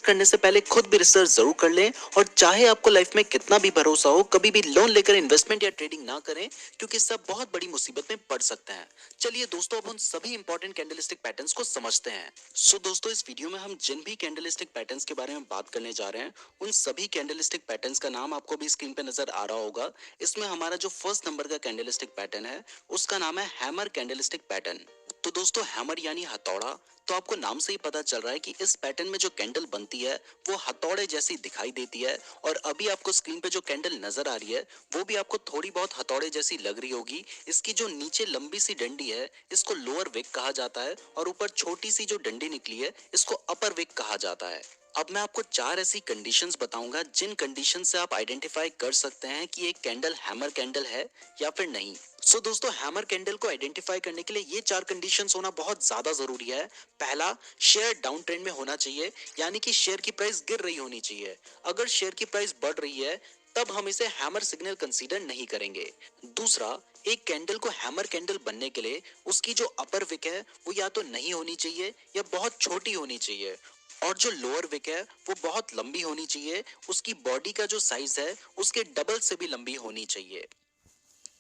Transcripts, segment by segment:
करने से पहले खुद भी रिसर्च जरूर कर लें और चाहे आपको लाइफ में कितना भी भरोसा हो कभी भी लोन लेकर इन्वेस्टमेंट या ट्रेडिंग ना करें क्योंकि इससे आप बहुत बड़ी मुसीबत में पड़ सकते हैं। चलिए दोस्तों अब उन सभी इंपॉर्टेंट कैंडलस्टिक पैटर्न्स को समझते हैं। सो दोस्तों इस वीडियो में हम जिन भी कैंडलस्टिक पैटर्न्स के बारे में बात करने जा रहे हैं उन सभी कैंडलस्टिक पैटर्न्स का नाम आपको भी स्क्रीन पे नजर आ रहा होगा। इसमें हमारा जो फर्स्ट नंबर का कैंडलस्टिक पैटर्न है उसका नाम है हैमर कैंडलस्टिक पैटर्न। तो दोस्तों हैमर यानी हथौड़ा, तो आपको नाम से ही पता चल रहा है कि इस पैटर्न में जो कैंडल बनती है वो हथौड़े जैसी दिखाई देती है। और अभी आपको स्क्रीन पे जो कैंडल नजर आ रही है वो भी आपको थोड़ी बहुत हथौड़े जैसी लग रही होगी। इसकी जो नीचे लंबी सी डंडी है इसको लोअर विक कहा जाता है और ऊपर छोटी सी जो डंडी निकली है इसको अपर विक कहा जाता है। अब मैं आपको चार ऐसी कंडीशंस बताऊंगा जिन कंडीशन से आप आइडेंटिफाई कर सकते हैं कि एक कैंडल हैमर कैंडल है या फिर नहीं। सो दोस्तों हैमर कैंडल को आइडेंटिफाई करने के लिए ये चार कंडीशंस होना बहुत ज्यादा जरूरी है। पहला, शेयर डाउन ट्रेंड में होना चाहिए, यानी कि शेयर की प्राइस गिर रही होनी चाहिए। अगर शेयर की प्राइस बढ़ रही है तब हम इसे हैमर सिग्नल कंसीडर नहीं करेंगे। दूसरा, एक कैंडल को हैमर कैंडल बनने के लिए उसकी जो अपर विक है वो या तो नहीं होनी चाहिए या बहुत छोटी होनी चाहिए और जो लोअर विक है वो बहुत लंबी होनी चाहिए। उसकी बॉडी का जो साइज है उसके डबल से भी लंबी होनी चाहिए।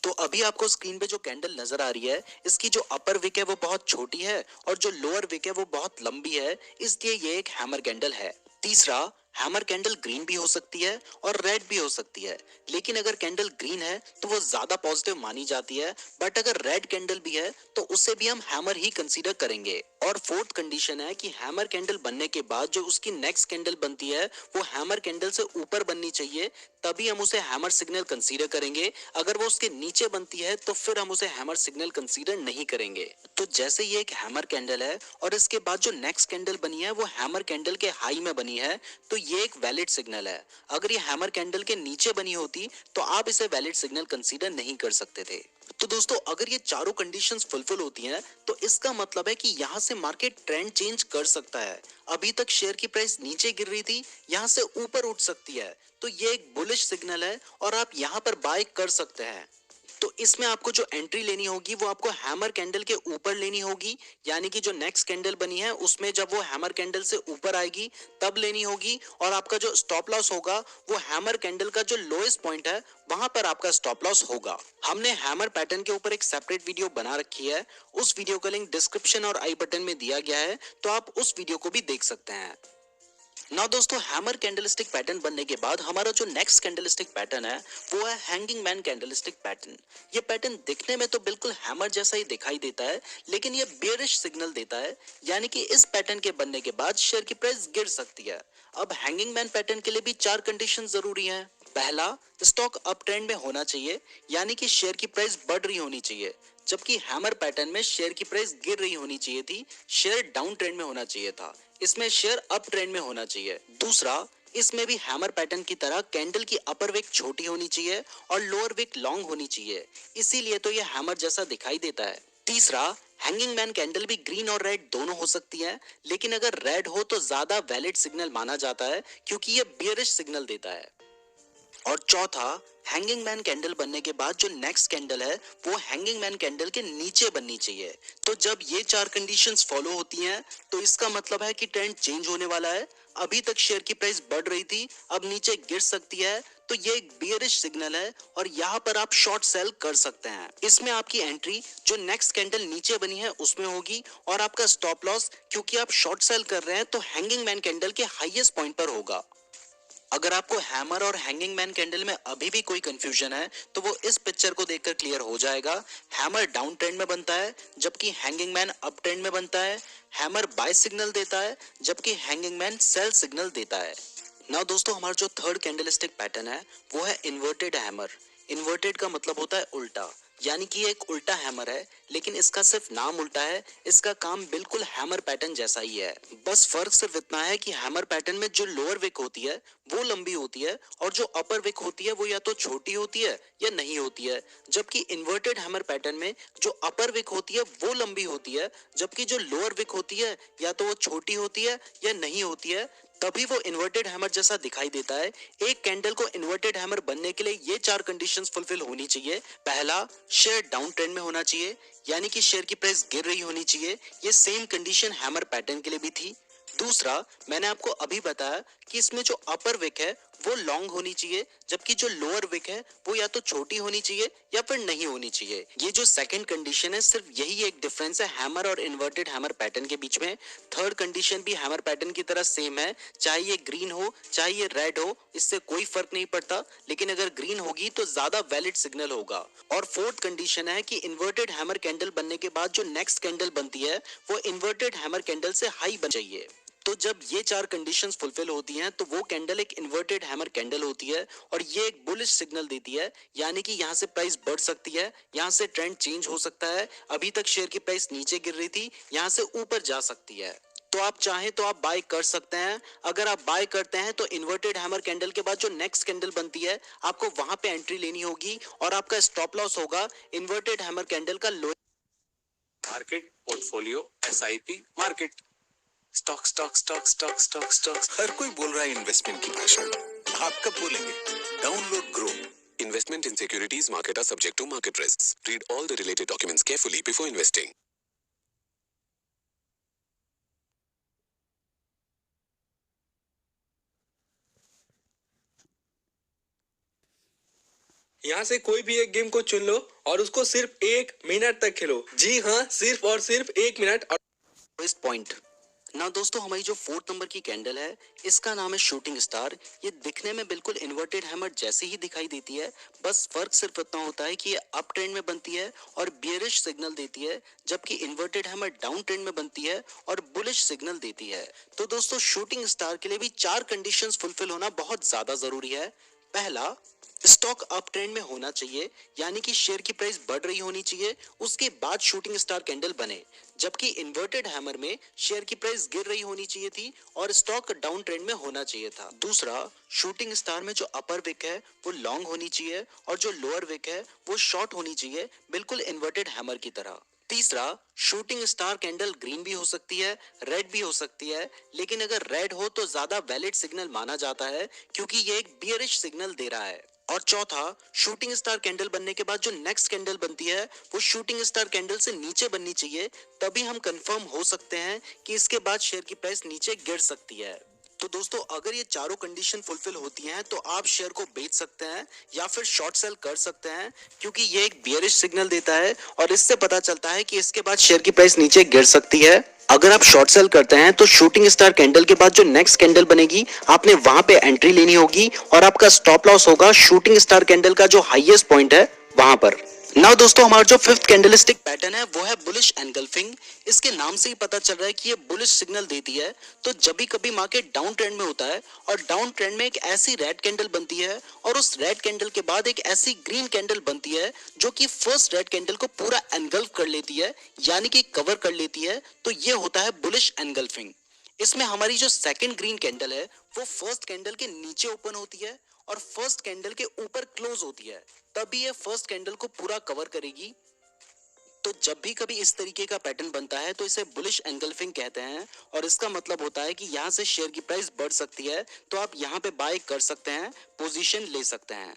तो अभी आपको स्क्रीन पे जो कैंडल नजर आ रही है इसकी जो अपर विक है वो बहुत छोटी है और जो लोअर विक है वो बहुत लंबी है, इसलिए ये एक हैमर कैंडल है। तीसरा, हैमर कैंडल ग्रीन भी हो सकती है और रेड भी हो सकती है, लेकिन अगर कैंडल ग्रीन है तो वो ज्यादा पॉजिटिव मानी जाती है, बट अगर रेड कैंडल भी है तो उसे भी हम हैमर ही कंसीडर करेंगे। और फोर्थ कंडीशन है कि हैमर कैंडल बनने के बाद जो उसकी नेक्स्ट कैंडल बनती है वो हैमर कैंडल से ऊपर बननी चाहिए, तभी हम उसे हैमर सिग्नल कंसीडर करेंगे। अगर वो उसके नीचे बनती है तो फिर हम उसे हैमर सिग्नल कंसीडर नहीं करेंगे। तो जैसे ये एक हैमर कैंडल है और इसके बाद जो नेक्स्ट कैंडल बनी है वो हैमर कैंडल के हाई में बनी है तो ये एक वैलिड सिग्नल है। अगर ये हैमर कैंडल के नीचे बनी होती तो आप इसे वैलिड सिग्नल कंसीडर नहीं कर सकते थे। तो दोस्तों अगर ये चारों कंडीशंस फुलफिल होती हैं तो इसका मतलब है कि यहाँ से मार्केट ट्रेंड चेंज कर सकता है। अभी तक शेयर की प्राइस नीचे गिर रही थी, यहाँ से ऊपर उठ सकती है, तो ये एक बुलिश सिग्नल है और आप यहाँ पर बाय कर सकते हैं। तो इसमें आपको जो एंट्री लेनी होगी वो आपको हैमर कैंडल के ऊपर लेनी होगी, यानी कि जो नेक्स्ट कैंडल बनी है उसमें जब वो हैमर कैंडल से ऊपर आएगी तब लेनी होगी। और आपका जो स्टॉप लॉस होगा वो हैमर कैंडल का जो लोएस्ट पॉइंट है वहां पर आपका स्टॉप लॉस होगा। हमने हैमर पैटर्न के ऊपर एक सेपरेट वीडियो बना रखी है, उस वीडियो का लिंक डिस्क्रिप्शन और आई बटन में दिया गया है, तो आप उस वीडियो को भी देख सकते हैं। ना दोस्तों हैमर कैंडलस्टिक पैटर्न बनने के बाद हमारा जो नेक्स्ट कैंडलस्टिक पैटर्न है वो है हैंगिंग मैन कैंडलस्टिक पैटर्न। ये पैटर्न दिखने में तो बिल्कुल हैमर जैसा ही दिखाई देता है, लेकिन ये बेयरिश सिग्नल देता है, यानी कि इस पैटर्न के बनने के बाद शेयर की प्राइस गिर सकती है। अब हैंगिंग मैन पैटर्न के लिए भी चार कंडीशन जरूरी हैं। पहला, स्टॉक अप ट्रेंड में होना चाहिए, यानी कि शेयर की प्राइस बढ़ रही होनी चाहिए, जबकि हैमर पैटर्न में शेयर की प्राइस गिर रही होनी चाहिए थी, शेयर डाउन ट्रेंड में होना चाहिए था। इसमें शेयर अप ट्रेंड में होना चाहिए। दूसरा, इसमें भी हैमर पैटर्न की तरह कैंडल की अपर विक छोटी होनी चाहिए और लोअर विक लॉन्ग होनी चाहिए, इसीलिए तो ये हैमर जैसा दिखाई देता है। तीसरा, हैंगिंग मैन कैंडल भी ग्रीन और रेड दोनों हो सकती है, लेकिन अगर रेड हो तो ज्यादा वैलिड सिग्नल माना जाता है क्योंकि ये बियरिश सिग्नल देता है। और चौथा, हैंगिंग मैन कैंडल बनने के बाद जो नेक्स्ट कैंडल है वो हैंगिंग मैन कैंडल के नीचे बननी चाहिए। तो जब ये चार कंडीशंस फॉलो होती हैं तो इसका मतलब है कि ट्रेंड चेंज होने वाला है। अभी तक शेयर की प्राइस बढ़ रही थी, अब नीचे गिर सकती है, तो ये एक बियरिश सिग्नल है और यहाँ पर आप शॉर्ट सेल कर सकते हैं। इसमें आपकी एंट्री जो नेक्स्ट कैंडल नीचे बनी है उसमें होगी और आपका स्टॉप लॉस, क्योंकि आप शॉर्ट सेल कर रहे हैं, तो हैंगिंग मैन कैंडल के हाईएस्ट पॉइंट पर होगा। अगर आपको हैमर और हैंगिंग मैन कैंडल में अभी भी कोई कंफ्यूजन है तो वो इस पिक्चर को देखकर क्लियर हो जाएगा। हैमर डाउन ट्रेंड में बनता है जबकि हैंगिंग मैन अप ट्रेंड में बनता है। हैमर बाय सिग्नल देता है जबकि हैंगिंग मैन सेल सिग्नल देता है। ना दोस्तों हमारा जो थर्ड कैंडलस्टिक पैटर्न है वो है इन्वर्टेड हैमर। इन्वर्टेड का मतलब होता है उल्टा, यानी कि ये एक उल्टा हैमर है, लेकिन इसका सिर्फ नाम उल्टा है, इसका काम बिल्कुल हैमर पैटर्न जैसा ही है। बस फर्क सिर्फ इतना है कि हैमर पैटर्न में जो लोअर विक होती है वो लंबी होती है और जो अपर विक होती है वो या तो छोटी होती है या नहीं होती है, जबकि इन्वर्टेड हैमर पैटर्न में जो अपर विक होती है वो लंबी होती है, जबकि जो लोअर विक होती है या तो वो छोटी होती है या नहीं होती है, तभी वो इन्वर्टेड हैमर जैसा दिखाई देता है। एक कैंडल को इन्वर्टेड हैमर बनने के लिए ये चार कंडीशंस फुलफिल होनी चाहिए। पहला, शेयर डाउन ट्रेंड में होना चाहिए, यानी कि शेयर की प्राइस गिर रही होनी चाहिए। ये सेम कंडीशन हैमर पैटर्न के लिए भी थी। दूसरा, मैंने आपको अभी बताया कि इसमें जो अपर विक है वो लॉन्ग होनी चाहिए, जबकि जो लोअर विक है वो या तो छोटी होनी चाहिए या फिर नहीं होनी चाहिए। ये जो सेकंड कंडीशन है, सिर्फ यही एक डिफरेंस है हैमर और इन्वर्टेड हैमर पैटर्न के बीच में। थर्ड कंडीशन भी हैमर पैटर्न की तरह सेम है, चाहे ये ग्रीन हो चाहे ये रेड हो, इससे कोई फर्क नहीं पड़ता, लेकिन अगर ग्रीन होगी तो ज्यादा वैलिड सिग्नल होगा। और फोर्थ कंडीशन है कि इन्वर्टेड हैमर कैंडल बनने के बाद जो नेक्स्ट कैंडल बनती है वो इन्वर्टेड हैमर कैंडल से हाई बन चाहिए। तो जब ये चार कंडीशंस फुलफिल होती हैं तो वो कैंडल एक इन्वर्टेड हैमर कैंडल होती है और ये एक बुलिश सिग्नल देती है, यानी कि यहाँ से प्राइस बढ़ सकती है, यहाँ से ट्रेंड चेंज हो सकता है। अभी तक शेयर की प्राइस नीचे गिर रही थी, यहाँ से ऊपर जा सकती है। तो आप चाहें तो आप बाय कर सकते हैं। अगर आप बाय करते हैं तो इन्वर्टेड हैमर कैंडल के बाद जो नेक्स्ट कैंडल बनती है आपको वहां पे एंट्री लेनी होगी और आपका स्टॉप लॉस होगा इन्वर्टेड हैमर कैंडल का low. Market, portfolio, SIP, market, stock stock stock stock stock stock. हर कोई बोल रहा है इन्वेस्टमेंट की भाषा, आप कब बोलेंगे? Download grow. Investment in securities market are subject to market risks. Read all the related documents carefully before investing. यहाँ से कोई भी एक गेम को चुन लो और उसको सिर्फ 1 मिनट तक खेलो। जी हाँ, सिर्फ और सिर्फ 1 मिनट। और इस पॉइंट ना दोस्तों, हमारी जो फोर्थ नंबर की कैंडल है इसका नाम है शूटिंग स्टार। ये दिखने में बिल्कुल इन्वर्टेड हैमर जैसी ही दिखाई देती है, बस फर्क सिर्फ इतना होता है कि ये अप ट्रेंड में बनती है और बियरिश सिग्नल देती है, जबकि इन्वर्टेड हैमर डाउन ट्रेंड में बनती है और बुलिश सिग्नल देती है। तो दोस्तों, शूटिंग स्टार के लिए भी चार कंडीशंस फुलफिल होना बहुत ज्यादा जरूरी है। पहला, स्टॉक अप ट्रेंड में होना चाहिए, यानी कि शेयर की प्राइस बढ़ रही होनी चाहिए, उसके बाद शूटिंग स्टार कैंडल बने। जबकि इन्वर्टेड हैमर में शेयर की प्राइस गिर रही होनी चाहिए थी और स्टॉक डाउन ट्रेंड में होना चाहिए था। दूसरा, शूटिंग स्टार में जो अपर विक है वो लॉन्ग होनी चाहिए और जो लोअर विक है वो शॉर्ट होनी चाहिए, बिल्कुल इन्वर्टेड हैमर की तरह। तीसरा, शूटिंग स्टार कैंडल ग्रीन भी हो सकती है, रेड भी हो सकती है, लेकिन अगर रेड हो तो ज्यादा वैलिड सिग्नल माना जाता है क्योंकि ये एक बियरिश सिग्नल दे रहा है। और चौथा, शूटिंग स्टार कैंडल बनने के बाद जो नेक्स्ट कैंडल बनती है वो शूटिंग स्टार कैंडल से नीचे बननी चाहिए, तभी हम कंफर्म हो सकते हैं कि इसके बाद शेयर की प्राइस नीचे गिर सकती है। तो दोस्तों, अगर ये चारों कंडीशन फुलफिल होती हैं तो आप शेयर को बेच सकते हैं या फिर शॉर्ट सेल कर सकते हैं, क्योंकि ये एक बियरिश सिग्नल देता है और इससे पता चलता है कि इसके बाद शेयर की प्राइस नीचे गिर सकती है। अगर आप शॉर्ट सेल करते हैं तो शूटिंग स्टार कैंडल के बाद जो नेक्स्ट कैंडल बनेगी आपने वहां पे एंट्री लेनी होगी और आपका स्टॉप लॉस होगा शूटिंग स्टार कैंडल का जो हाईएस्ट पॉइंट है वहां पर। नाउ दोस्तों, हमारा जो फिफ्थ कैंडलस्टिक पैटर्न है वो है बुलिश एनगल्फिंग। इसके नाम से ही पता चल रहा है कि ये बुलिश सिग्नल देती है। तो जब भी कभी मार्केट डाउन ट्रेंड में होता है और डाउन ट्रेंड में एक ऐसी रेड कैंडल बनती है और उस रेड कैंडल के बाद एक ऐसी ग्रीन कैंडल बनती है जो कि फर्स्ट रेड कैंडल को पूरा एनगल्फ कर लेती है, यानी कि कवर कर लेती है, तो ये होता है बुलिश एनगल्फिंग। इसमें हमारी जो सेकंड ग्रीन कैंडल है वो फर्स्ट कैंडल के नीचे ओपन होती है और फर्स्ट कैंडल के ऊपर क्लोज होती है, तभी ये फर्स्ट कैंडल को पूरा कवर करेगी। तो जब भी कभी इस तरीके का पैटर्न बनता है तो इसे बुलिश एनगल्फिंग कहते हैं और इसका मतलब होता है कि यहाँ से शेयर की प्राइस बढ़ सकती है, तो आप यहाँ पे बाय कर सकते हैं, पोजीशन ले सकते हैं।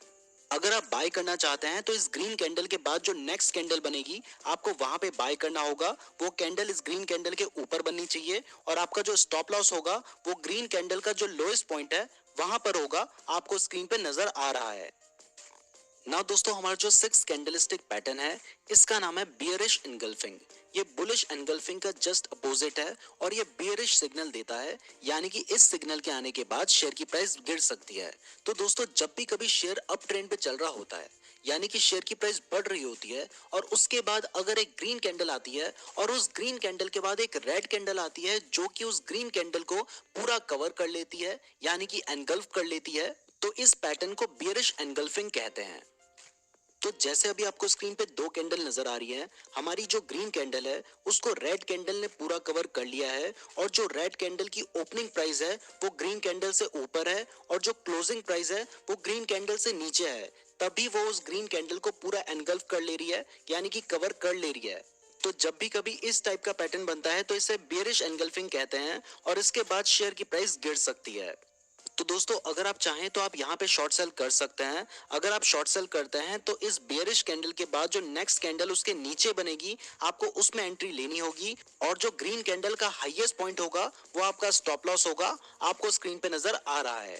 अगर आप बाय करना चाहते हैं तो इस ग्रीन कैंडल के बाद जो नेक्स्ट कैंडल बनेगी आपको वहां पे बाय करना होगा। वो कैंडल इस ग्रीन कैंडल के ऊपर बननी चाहिए और आपका जो स्टॉप लॉस होगा वो ग्रीन कैंडल का जो लोएस्ट पॉइंट है वहां पर होगा, आपको स्क्रीन पे नजर आ रहा है। ना दोस्तों, हमारा जो सिक्स कैंडलस्टिक पैटर्न है इसका नाम है बियरिश एनगल्फिंग। ये बुलिश एनगल्फिंग का जस्ट अपोजिट है और ये बियरिश सिग्नल देता है, यानी कि इस सिग्नल के आने के बाद शेयर की प्राइस गिर सकती है। तो दोस्तों, जब भी कभी शेयर अप ट्रेंड पे चल रहा होता है, यानी कि शेयर की प्राइस बढ़ रही होती है और उसके बाद अगर एक ग्रीन कैंडल आती है और उस ग्रीन कैंडल के बाद एक रेड कैंडल आती है जो कि उस ग्रीन कैंडल को पूरा कवर कर लेती है, यानी कि एनगल्फ कर लेती है, तो इस पैटर्न को बियरिश एनगल्फिंग कहते हैं। तो जैसे अभी आपको स्क्रीन पे दो कैंडल नजर आ रही है, हमारी जो ग्रीन कैंडल है उसको रेड कैंडल ने पूरा कवर कर लिया है और जो रेड कैंडल की ओपनिंग प्राइस है वो ग्रीन कैंडल से ऊपर है और जो क्लोजिंग प्राइस है वो ग्रीन कैंडल से नीचे है, तभी वो उस ग्रीन कैंडल को पूरा एनगल्फ कर ले रही है, यानी कि कवर कर ले रही है। तो जब भी कभी इस टाइप का पैटर्न बनता है तो इसे बियरिश एनगल्फिंग कहते हैं और इसके बाद शेयर की प्राइस गिर सकती है। तो दोस्तों अगर आप चाहें तो आप यहाँ पे शॉर्ट सेल कर सकते हैं। अगर आप शॉर्ट सेल करते हैं तो इस बेयरिश कैंडल के बाद जो नेक्स्ट कैंडल उसके नीचे बनेगी आपको उसमें एंट्री लेनी होगी और जो ग्रीन कैंडल का हाईएस्ट पॉइंट होगा वो आपका स्टॉप लॉस होगा, आपको स्क्रीन पे नजर आ रहा है।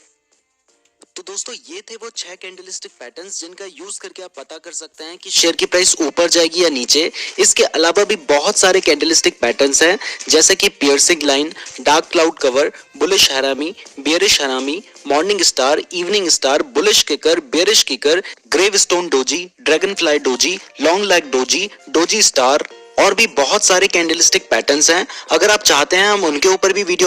तो दोस्तों ये थे वो 6 कैंडलस्टिक पैटर्न्स जिनका यूज करके आप पता कर सकते हैं कि शेयर की प्राइस ऊपर जाएगी या नीचे। इसके अलावा भी बहुत सारे कैंडलस्टिक पैटर्न्स हैं जैसे कि piercing line, dark cloud cover, bullish harami, bearish harami, morning star, evening star, bullish kicker, bearish kicker, gravestone doji, dragonfly doji, long leg doji, doji star और भी बहुत सारे कैंडलस्टिक पैटर्न्स हैं। अगर आप चाहते हैं हम उनके ऊपर भी वीडियो